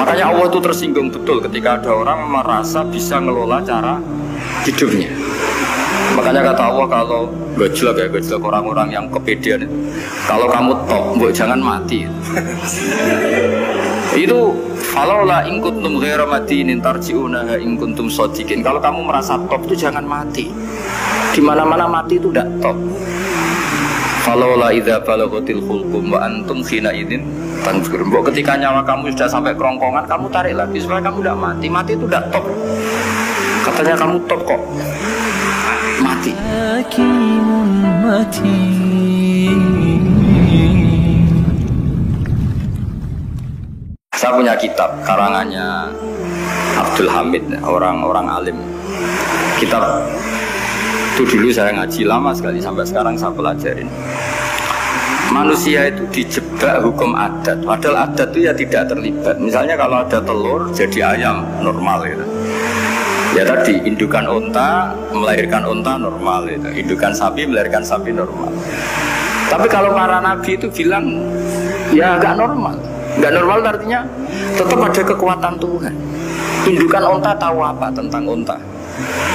Makanya Allah itu tersinggung betul ketika ada orang merasa bisa ngelola cara hidupnya. Makanya kata Allah, kalau gojlok orang-orang yang kepedean itu, kalau kamu top, jangan mati. Itu falaula in kuntum ghaira madinin tarji'unaha in kuntum shadiqin. Kalau kamu merasa top itu jangan mati. Di mana-mana mati itu tidak top. Falaula idza balaghatil hulqum wa antum khina idzin tanzurun. Ketika nyawa kamu sudah sampai kerongkongan, kamu tarik lagi supaya kamu tidak mati. Mati itu tidak top. Katanya kamu top kok. Mati. Saya punya kitab karangannya Abdul Hamid, orang alim. Kitab itu dulu saya ngaji lama sekali, sampai sekarang saya pelajarin. Manusia itu dijebak hukum adat, padahal adat itu ya tidak terlibat. Misalnya kalau ada telur jadi ayam normal gitu. Ya tadi indukan unta melahirkan unta normal itu, indukan sapi melahirkan sapi normal. Tapi kalau para nabi itu bilang ya nggak normal. Nggak normal artinya tetap ada kekuatan Tuhan. Indukan unta tahu apa tentang unta?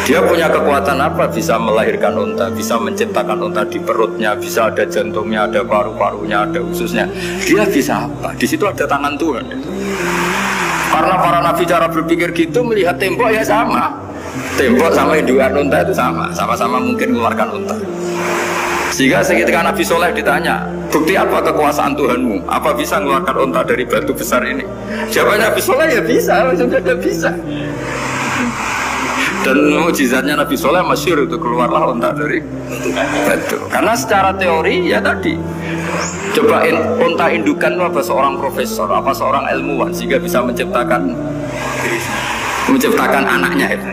Dia punya kekuatan apa? Bisa melahirkan unta, bisa menciptakan unta di perutnya, bisa ada jantungnya, ada paru-parunya, ada ususnya. Dia bisa apa? Di situ ada tangan Tuhan. Karena para nabi cara berpikir gitu, melihat tembok ya sama. Tembok sama indukan unta itu sama-sama mungkin mengeluarkan unta. Sehingga ketika Nabi Soleh ditanya, bukti apa kekuasaan Tuhanmu? Apa bisa mengeluarkan unta dari batu besar ini? Jawabannya Nabi Soleh ya bisa, sudah bisa. Dan mukjizatnya Nabi Soleh masyhur itu keluarlah unta dari batu. Karena secara teori ya tadi, cobain unta indukan itu apa seorang profesor, apa seorang ilmuwan sehingga bisa menciptakan anaknya itu.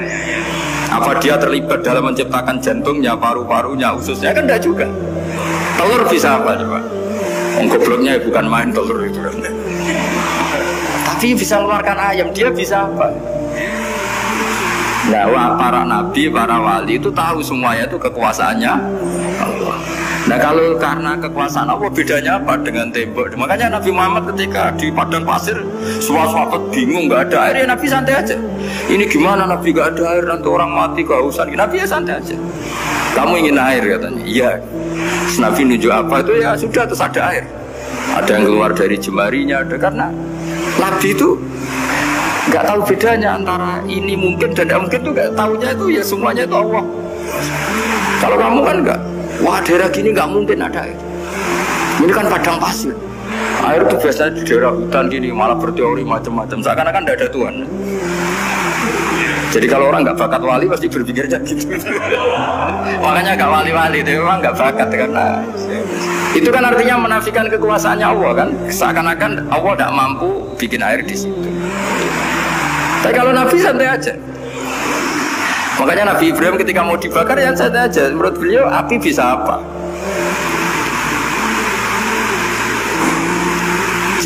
Apa dia terlibat dalam menciptakan jantungnya, paru-parunya, ususnya? Kan enggak juga. Telur bisa apa coba? Gobloknya bukan main telur itu kan. Tapi bisa mengeluarkan ayam, dia bisa apa? Nah, para nabi, para wali itu tahu semuanya itu kekuasaannya Allah. Nah, kalau karena kekuasaan Allah bedanya apa dengan tembok? Makanya Nabi Muhammad ketika di padang pasir, semua sahabat bingung nggak ada air, ya Nabi santai aja. Ini gimana Nabi nggak ada air, nanti orang mati kehausan. Nabi ya santai aja. Kamu ingin air katanya? Iya. Nabi nunjuk apa itu ya sudah terus ada air. Ada yang keluar dari jemarinya, ada karena Nabi itu nggak tahu bedanya antara ini mungkin dan tidak mungkin, itu nggak tahunya itu ya semuanya itu Allah. Kalau kamu kan nggak, wah daerah gini nggak mungkin ada air. Ini kan padang pasir. Air itu biasanya di daerah hutan gini malah berteori macam-macam. Seakan-akan tidak ada Tuhan. Jadi kalau orang nggak bakat wali pasti berpikirnya gitu. Makanya nggak wali-wali itu memang nggak bakat karena itu kan artinya menafikan kekuasaannya Allah kan. Seakan-akan Allah tidak mampu bikin air di situ. Tapi kalau Nabi santai aja. Makanya Nabi Ibrahim ketika mau dibakar ya santai aja. Menurut beliau api bisa apa?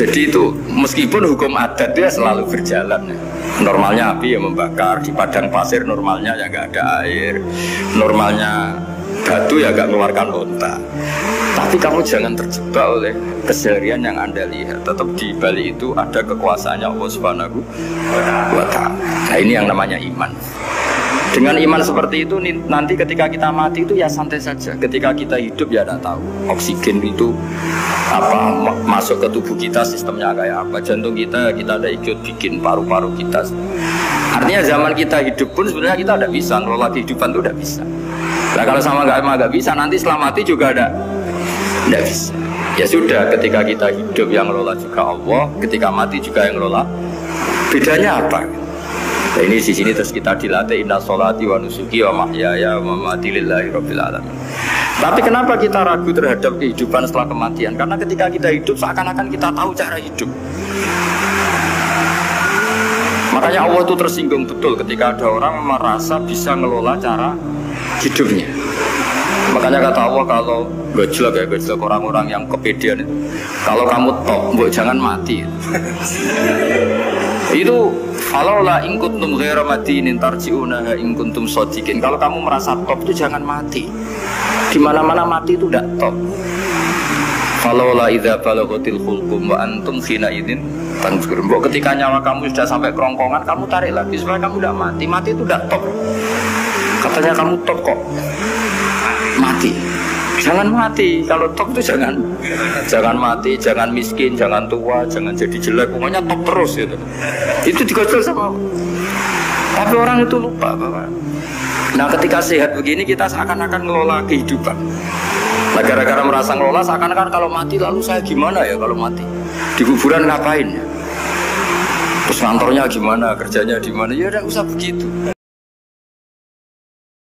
Jadi itu meskipun hukum adat dia selalu berjalan. Normalnya api yang membakar, di padang pasir normalnya ya nggak ada air, normalnya batu ya nggak mengeluarkan unta. Tapi kamu jangan terjebak oleh keseharian yang Anda lihat. Tetap di balik itu ada kekuasaannya Allah Subhanahu wa Ta'ala. Nah ini yang namanya iman. Dengan iman seperti itu nanti ketika kita mati itu ya santai saja. Ketika kita hidup ya tidak tahu oksigen itu apa masuk ke tubuh kita sistemnya kayak apa. Jantung kita ada ikut bikin, paru-paru kita. Artinya zaman kita hidup pun sebenarnya kita tidak bisa ngelola kehidupan itu tidak bisa. Nah kalau sama nggak bisa nanti setelah mati juga tidak bisa. Ya sudah ketika kita hidup yang ngelola juga Allah, ketika mati juga yang ngelola. Bedanya apa? Nah ini di sini terus kita dilatih inna sholati wa nusuki wa mahyaya wa mamati lillahi rabbil alamin. Tapi kenapa kita ragu terhadap kehidupan setelah kematian? Karena ketika kita hidup seakan-akan kita tahu cara hidup. Makanya Allah itu tersinggung betul ketika ada orang merasa bisa ngelola cara hidupnya. Makanya kata Allah kalau gojlok orang-orang yang kepedean itu, kalau kamu top, jangan mati. Itu falaula in kuntum ghaira madinin tarji'unaha in kuntum shadiqin. Kalau kamu merasa top itu jangan mati. Di mana-mana mati itu tidak top. Falaula idza balaghatil hulqum wa antum khina idzin tanzurun. Mbok ketika nyawa kamu sudah sampai kerongkongan, kamu tarik lagi supaya kamu tidak mati. Mati itu tidak top. Katanya kamu top kok. Mati. Jangan mati. Kalau top itu jangan mati, jangan miskin, jangan tua, jangan jadi jelek. Pokoknya top terus gitu. Itu dikocok sama. Tapi orang itu lupa bahwa. Nah, ketika sehat begini kita seakan-akan ngelola kehidupan. Nah, gara-gara merasa ngelola seakan-akan kalau mati lalu saya gimana ya kalau mati? Di kuburan ngapain ya? Terus kantornya gimana, kerjanya di mana? Ya udah usah begitu.